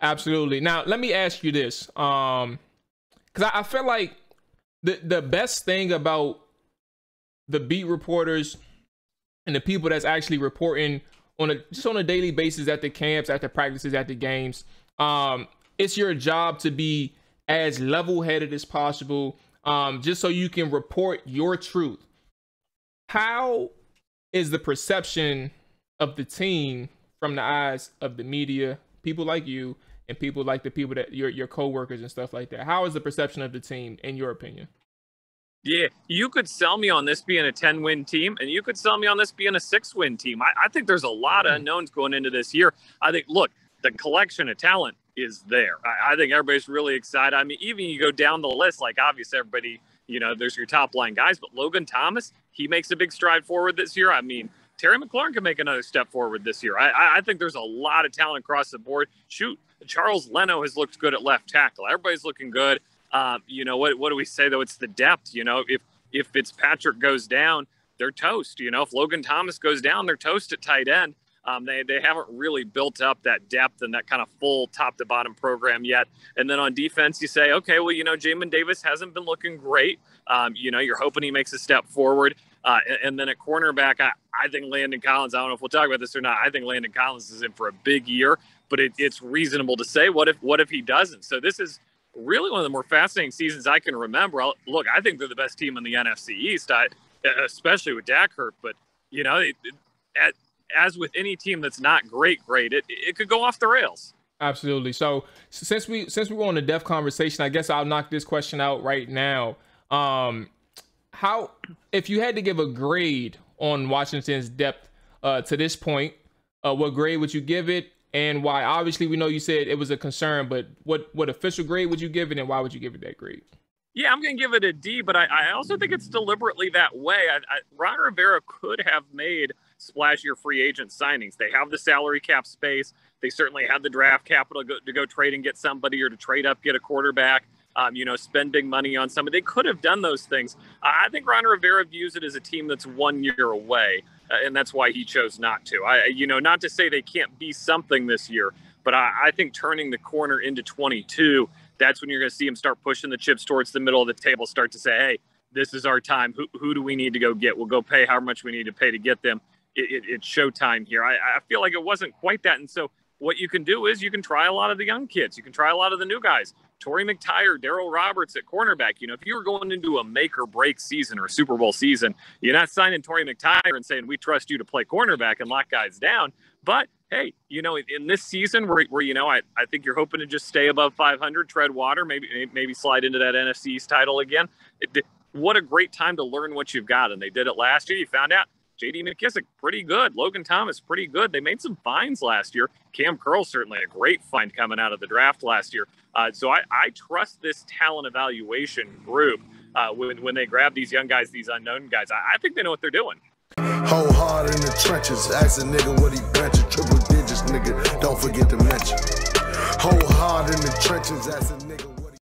Absolutely. Now, let me ask you this. Because I feel like the best thing about the beat reporters and the people that's actually reporting on a daily basis at the camps, at the practices, at the games, it's your job to be as level-headed as possible, just so you can report your truth. How is the perception of the team from the eyes of the media, people like you, and people like the people that your coworkers and stuff like that? How is the perception of the team, in your opinion? Yeah, you could sell me on this being a 10-win team, and you could sell me on this being a 6-win team. I think there's a lot of unknowns going into this year. I think, look, the collection of talent is there. I think everybody's really excited. I mean, even you go down the list, like obviously everybody, there's your top line guys, but Logan Thomas, he makes a big stride forward this year. I mean, Terry McLaurin can make another step forward this year. I think there's a lot of talent across the board. Shoot, Charles Leno has looked good at left tackle. Everybody's looking good. What do we say, though? It's the depth. If Fitzpatrick goes down, they're toast. If Logan Thomas goes down, they're toast at tight end. They haven't really built up that depth and that kind of full top-to-bottom program yet. And then on defense, you say, okay, well, Jamin Davis hasn't been looking great. You're hoping he makes a step forward. And then at cornerback, I think Landon Collins, I don't know if we'll talk about this or not, I think Landon Collins is in for a big year, but it's reasonable to say, what if he doesn't? So this is really one of the more fascinating seasons I can remember. Look, I think they're the best team in the NFC East, especially with Dak hurt. But, as with any team that's not great, it could go off the rails. Absolutely. So since we were on a depth conversation, I guess I'll knock this question out right now. How, if you had to give a grade on Washington's depth to this point, what grade would you give it, and why? Obviously, we know you said it was a concern, but what official grade would you give it, and why would you give it that grade? Yeah, I'm going to give it a D, but I also think it's deliberately that way. Ron Rivera could have made splashier free agent signings. They have the salary cap space. They certainly had the draft capital to go trade and get somebody, or to trade up, get a quarterback, spend big money on somebody. They could have done those things. I think Ron Rivera views it as a team that's 1 year away, and that's why he chose not to. Not to say they can't be something this year, but I think turning the corner into 22, that's when you're going to see him start pushing the chips towards the middle of the table, start to say, hey, this is our time. Who do we need to go get? We'll go pay how much we need to pay to get them. It's showtime here. I feel like it wasn't quite that. And so what you can do is you can try a lot of the young kids. You can try a lot of the new guys. Torrey McTyer, Darryl Roberts at cornerback. If you were going into a make or break season or a Super Bowl season, you're not signing Torrey McTyer and saying, we trust you to play cornerback and lock guys down. But hey, in this season where I think you're hoping to just stay above 500, tread water, maybe slide into that NFC East title again. What a great time to learn what you've got. And they did it last year. You found out J.D. McKissick, pretty good. Logan Thomas, pretty good. They made some finds last year. Cam Curl, certainly a great find coming out of the draft last year. So I trust this talent evaluation group when they grab these young guys, these unknown guys. I think they know what they're doing. Whole hard in the trenches. Ask a nigga what he benching. Triple digits, nigga. Don't forget to mention. Whole hard in the trenches. Ask a